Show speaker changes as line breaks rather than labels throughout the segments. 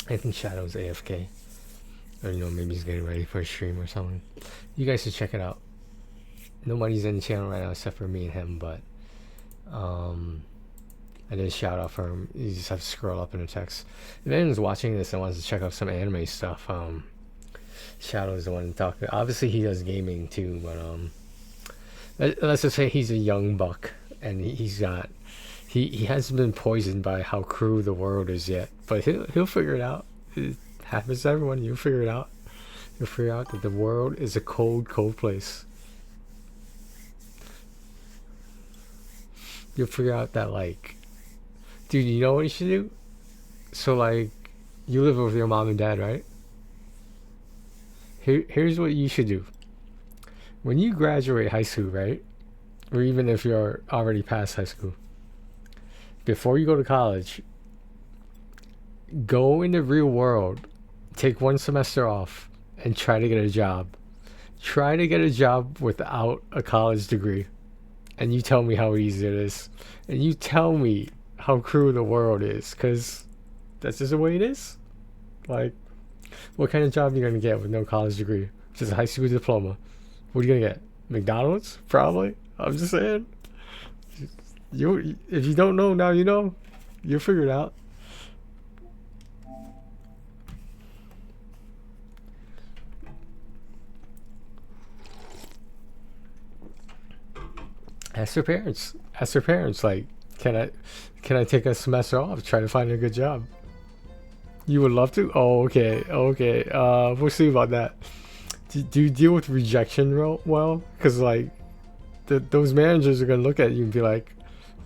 I think Shadow's AFK. Or, maybe he's getting ready for a stream or something. You guys should check it out. Nobody's in the channel right now except for me and him, but I did a shout out for him. You just have to scroll up in the text. If anyone's watching this and wants to check out some anime stuff, Shadow is the one to talk to. Obviously, he does gaming too, but let's just say he's a young buck, and he hasn't been poisoned by how cruel the world is yet. But he'll figure it out. It happens to everyone. You'll figure it out. You'll figure out that the world is a cold, cold place. You'll figure out that, like, dude, you know what you should do? So, like, you live with your mom and dad, right? Here's what you should do. When you graduate high school, right? Or even if you're already past high school, before you go to college, go in the real world, take one semester off, and try to get a job. Try to get a job without a college degree. And you tell me how easy it is. And you tell me how cruel the world is. Because that's just the way it is. Like, what kind of job are you going to get with no college degree? Just a high school diploma. What are you going to get? McDonald's? Probably. I'm just saying. If you don't know, now you know. You'll figure it out. Ask your parents. Ask your parents, like, can I take a semester off, try to find a good job? You would love to? Oh, okay, okay. We'll see about that. Do you deal with rejection well? Because, like, those managers are gonna look at you and be like,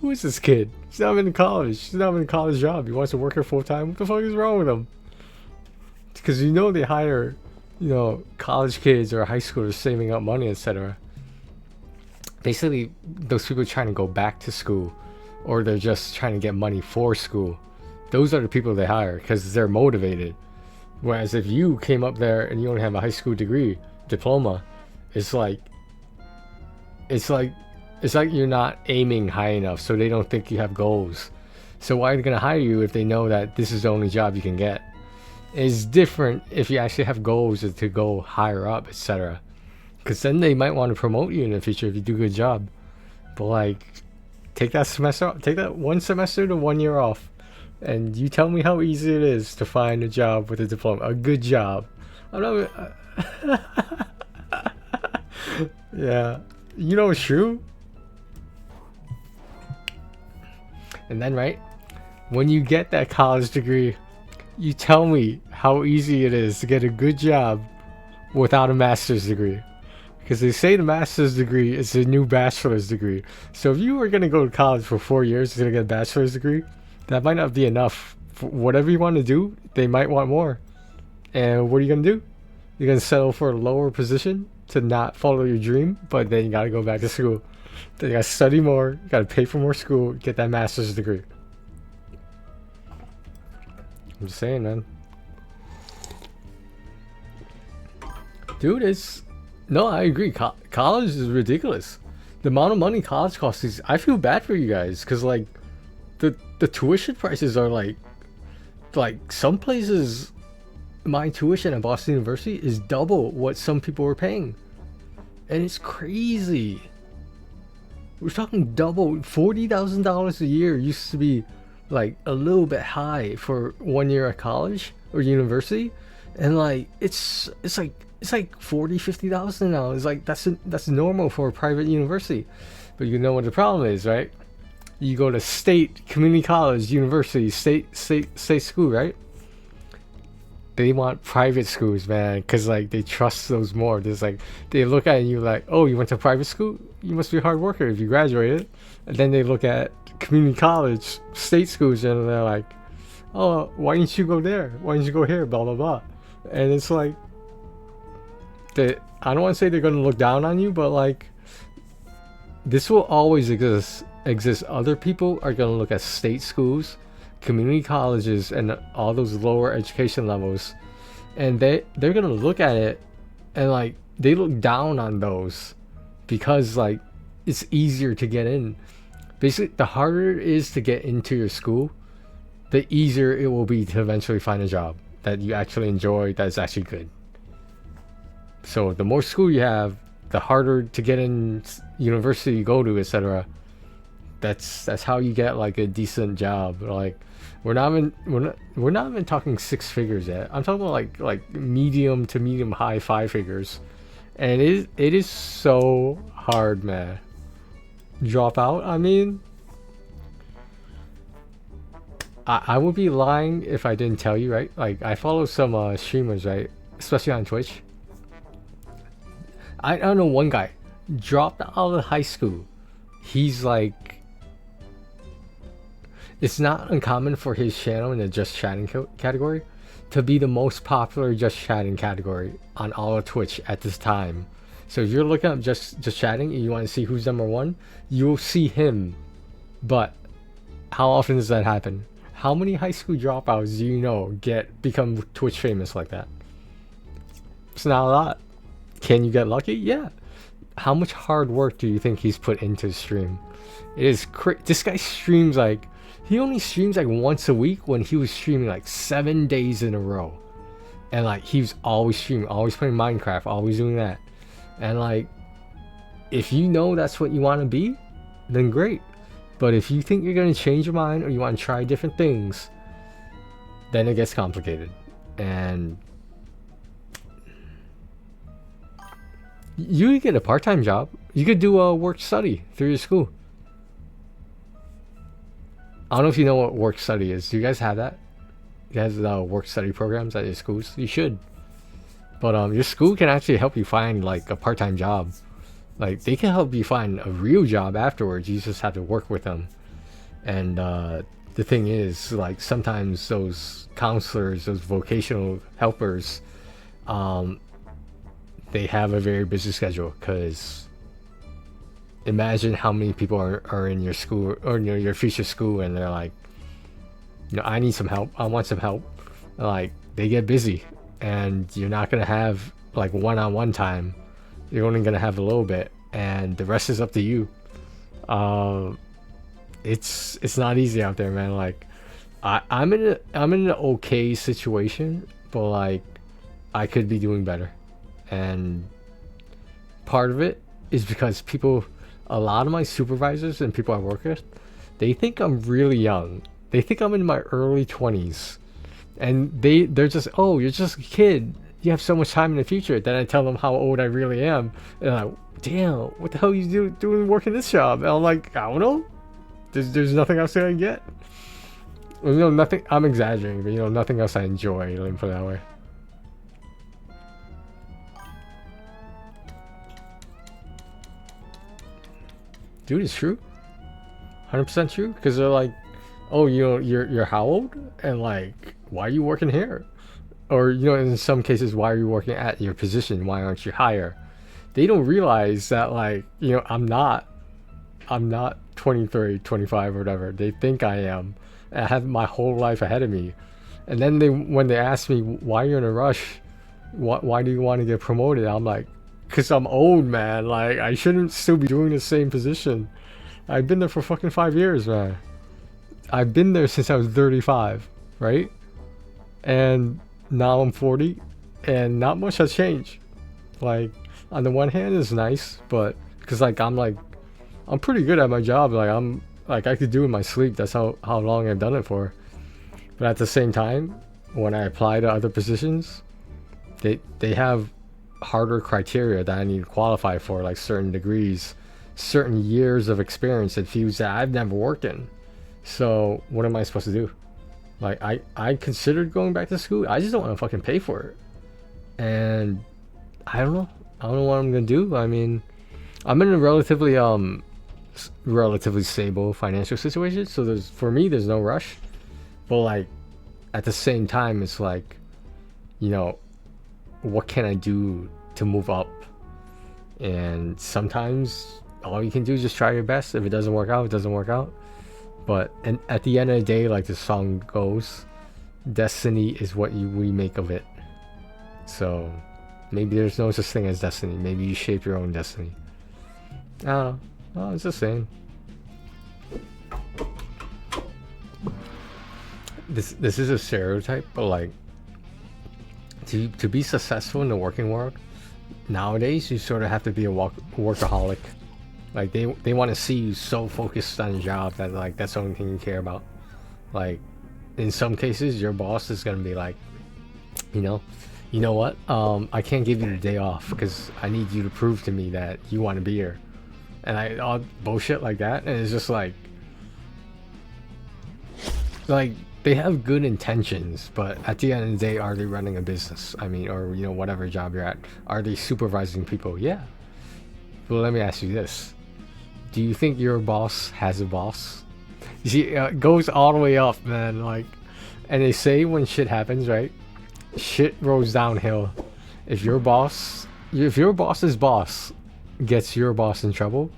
who is this kid? He's not even in college. He's not even in a college job. He wants to work here full time. What the fuck is wrong with him? Because they hire, college kids or high schoolers saving up money, etc. Basically, those people trying to go back to school, or they're just trying to get money for school. Those are the people they hire because they're motivated. Whereas if you came up there and you only have a high school diploma, it's like you're not aiming high enough, so they don't think you have goals. So why are they gonna hire you if they know that this is the only job you can get? It's different if you actually have goals to go higher up, etc. Because then they might want to promote you in the future if you do a good job. But, like, take that 1 semester to 1 year off, and you tell me how easy it is to find a job with a diploma, a good job. I'm not. Yeah, it's true. And then, right, when you get that college degree, you tell me how easy it is to get a good job without a master's degree. Because they say the master's degree is the new bachelor's degree. So if you were going to go to college for 4 years to get a bachelor's degree, that might not be enough. For whatever you want to do, they might want more. And what are you going to do? You're going to settle for a lower position to not follow your dream, but then you got to go back to school. Then you got to study more, you got to pay for more school, get that master's degree. I'm just saying, man. Dude, no, I agree. College is ridiculous. The amount of money college costs is. I feel bad for you guys because, like, the tuition prices are like some places. My tuition at Boston University is double what some people were paying, and it's crazy. We're talking double. $40,000 a year used to be like a little bit high for 1 year at college or university, and like it's like 40, 50,000 now. It's like that's normal for a private university. But you know what the problem is, right? You go to state, community college, university, state school, right? They want private schools, man, because like they trust those more. There's like they look at you like, oh, you went to private school, you must be a hard worker if you graduated. And then they look at community college, state schools, and they're like, oh, why didn't you go there? Why didn't you go here? Blah blah blah. And it's like, I don't want to say they're gonna look down on you, but like, this will always exist. Other people are gonna look at state schools, community colleges, and all those lower education levels, and they're gonna look at it and like they look down on those because like it's easier to get in. Basically, the harder it is to get into your school, the easier it will be to eventually find a job. that you actually enjoy, that's actually good. So the more school you have, the harder to get in university you go to, etc. That's how you get like a decent job. Like we're not even talking 6 figures yet. I'm talking about like medium to medium high 5 figures, and it is so hard, man. Drop out. I mean, I would be lying if I didn't tell you, right? Like I follow some streamers, right? Especially on Twitch. I don't know, one guy dropped out of high school. He's like, it's not uncommon for his channel in the just chatting category to be the most popular just chatting category on all of Twitch at this time. So if you're looking up just chatting and you want to see who's #1, you'll see him. But how often does that happen? How many high school dropouts do you know become Twitch famous like that? It's not a lot. Can you get lucky? Yeah. How much hard work do you think he's put into his stream? It is this guy streams like, he only streams like once a week, when he was streaming like 7 days in a row. And like he was always streaming, always playing Minecraft, always doing that. And like, if you know that's what you want to be, then great. But if you think you're going to change your mind or you want to try different things, then it gets complicated. And you could get a part-time job. You could do a work-study through your school. I don't know if you know what work-study is. Do you guys have that? You guys have work-study programs at your schools? You should. But your school can actually help you find like a part-time job. Like they can help you find a real job afterwards. You just have to work with them. And the thing is, like sometimes those counselors, those vocational helpers, they have a very busy schedule. Because imagine how many people are in your school or your future school, and they're like, I need some help. I want some help. Like they get busy, and you're not gonna have like one-on-one time. You're only gonna have a little bit, and the rest is up to you. It's not easy out there, man. Like I'm in an okay situation, but like I could be doing better. And part of it is because a lot of my supervisors and people I work with, they think I'm really young. They think I'm in my early 20s, and they're just, oh, you're just a kid, you have so much time in the future. Then I tell them how old I really am, and I'm like, damn, what the hell are you doing working this job? And I'm like, I don't know, there's nothing else I can get. Nothing, I'm exaggerating, but nothing else I enjoy, let me put it that way. Dude, it's true. 100% true. Because they're like, oh, you're how old? And like, why are you working here? Or, in some cases, why are you working at your position? Why aren't you higher? They don't realize that, like, I'm not 23, 25 or whatever. They think I am. I have my whole life ahead of me. And then when they ask me, why you're in a rush? Why do you want to get promoted? I'm like, because I'm old, man. Like, I shouldn't still be doing the same position. I've been there for fucking 5 years, man. I've been there since I was 35, right? And now I'm 40, and not much has changed. Like, on the one hand, it's nice, but because like I'm pretty good at my job. Like I could do it in my sleep. That's how long I've done it for. But at the same time, when I apply to other positions, they have harder criteria that I need to qualify for, like certain degrees, certain years of experience in fields that I've never worked in. So what am I supposed to do? Like I considered going back to school. I just don't want to fucking pay for it. And I don't know what I'm gonna do. I mean, I'm in a relatively stable financial situation, so for me there's no rush. But like at the same time, it's like, what can I do to move up? And sometimes all you can do is just try your best. If it doesn't work out, it doesn't work out. But at the end of the day, like the song goes, destiny is what we make of it. So maybe there's no such thing as destiny. Maybe you shape your own destiny. I don't know. Oh, it's the same. This is a stereotype, but like to be successful in the working world nowadays, you sort of have to be a workaholic. Like they want to see you so focused on your job that like that's the only thing you care about. Like in some cases, your boss is gonna be like, you know what? I can't give you the day off because I need you to prove to me that you want to be here, and all bullshit like that. And it's just like they have good intentions, but at the end of the day, are they running a business? I mean, or whatever job you're at, are they supervising people? Yeah. Well, let me ask you this: do you think your boss has a boss? You see, it goes all the way up, man. Like, and they say when shit happens, right? Shit rolls downhill. If your boss's boss gets your boss in trouble,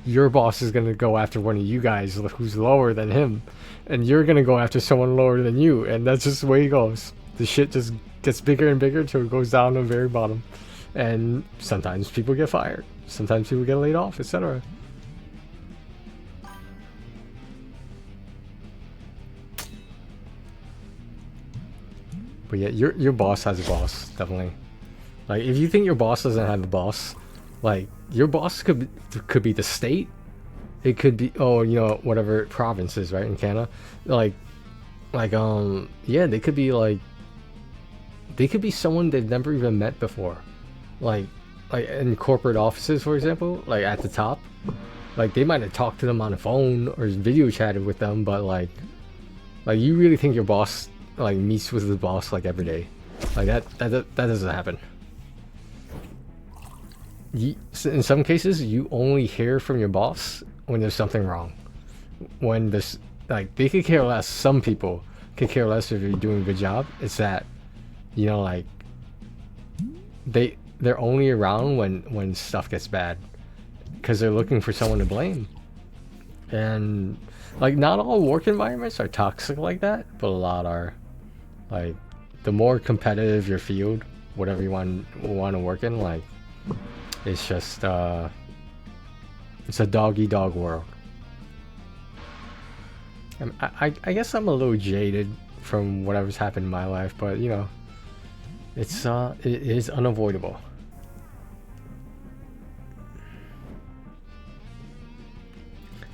your boss is gonna go after one of you guys who's lower than him, and you're gonna go after someone lower than you, and that's just the way it goes. The shit just gets bigger and bigger till it goes down to the very bottom, and sometimes people get fired, sometimes people get laid off, etc. But yeah, your boss has a boss, definitely. Like, if you think your boss doesn't have a boss, like, your boss could be the state. It could be, whatever provinces, right, in Canada. Yeah, they could be someone they've never even met before. Like in corporate offices, for example, like at the top. Like, they might have talked to them on the phone or video chatted with them, but like you really think your boss like meets with the boss like every day? Like that doesn't happen. In some cases, you only hear from your boss when there's something wrong. When there's like, they could care less. Some people could care less if you're doing a good job. It's that, like they're only around when stuff gets bad, because they're looking for someone to blame. And like, not all work environments are toxic like that, but a lot are. Like, the more competitive your field, whatever you want to work in, like, it's just it's a dog-eat-dog world. And I guess I'm a little jaded from whatever's happened in my life, but it is unavoidable.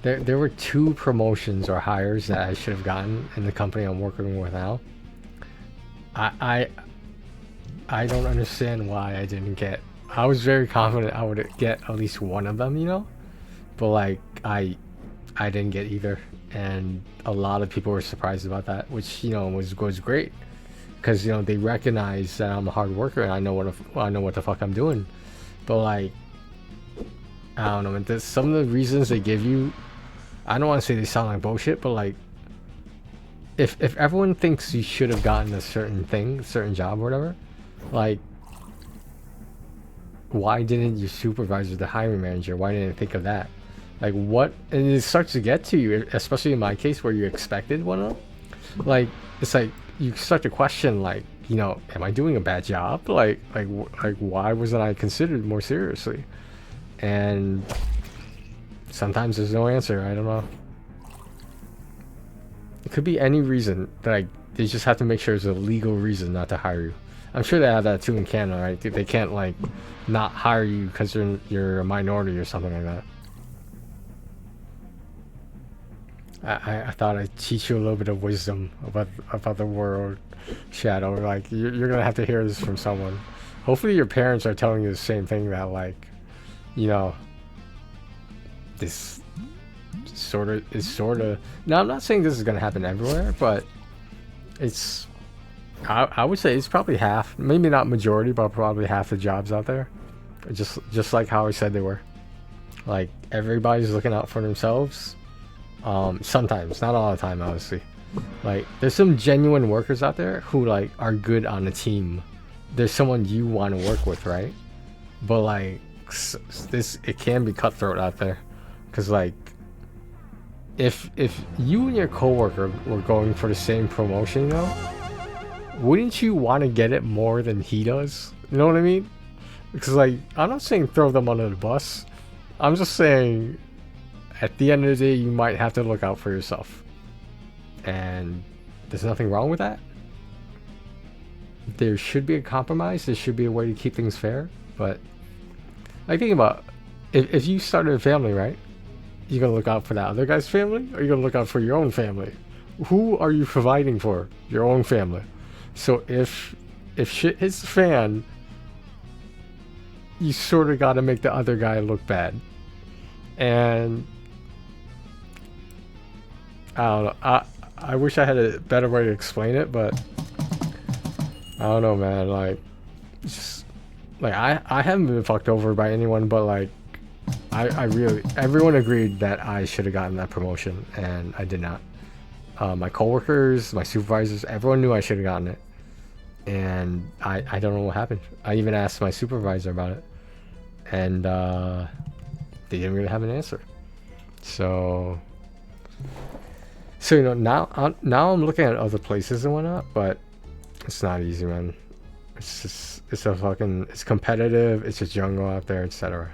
There were 2 promotions or hires that I should have gotten in the company I'm working with now. I don't understand why I didn't get. I was very confident I would get at least one of them, but like I didn't get either, and a lot of people were surprised about that, which was great, because they recognize that I'm a hard worker and I know what the fuck I'm doing. But like, I don't know, man, some of the reasons they give you, I don't want to say they sound like bullshit, but like, if everyone thinks you should have gotten a certain job or whatever, like, why didn't your supervisor, the hiring manager, why didn't they think of that? Like, what? And it starts to get to you, especially in my case where you expected one of them. Like, it's like you start to question, like, am I doing a bad job? Like why wasn't I considered more seriously? And sometimes there's no answer. I don't know. It could be any reason. Like, they just have to make sure there's a legal reason not to hire you. I'm sure they have that too in Canada, right? They can't like not hire you because you're a minority or something like that. I thought I'd teach you a little bit of wisdom about the world, Shadow. Like, you're gonna have to hear this from someone. Hopefully your parents are telling you the same thing, that like, this sort of. Now, I'm not saying this is gonna happen everywhere, but it's. I would say it's probably half, maybe not majority, but probably half the jobs out there. Just like how I said they were. Like, everybody's looking out for themselves. Sometimes, not all the time, obviously. Like, there's some genuine workers out there who like are good on a team. There's someone you want to work with, right? But like, it can be cutthroat out there, because like, if you and your coworker were going for the same promotion, wouldn't you want to get it more than he does? You know what I mean? Because like, I'm not saying throw them under the bus. I'm just saying, at the end of the day, you might have to look out for yourself. And there's nothing wrong with that. there should be a compromise. There should be a way to keep things fair. But I think about if you started a family, right? You gonna look out for that other guy's family, or you gonna look out for your own family? Who are you providing for? Your own family. So if shit hits the fan, you sort of got to make the other guy look bad. And I don't know. I wish I had a better way to explain it, but I don't know, man. Like, just like I haven't been fucked over by anyone, but like I really, everyone agreed that I should have gotten that promotion, and I did not. My coworkers, my supervisors, everyone knew I should have gotten it, and I don't know what happened. I even asked my supervisor about it, and they didn't really have an answer. So you know, now I'm looking at other places and whatnot, but it's not easy, man. It's just, it's competitive. It's a jungle out there, etc.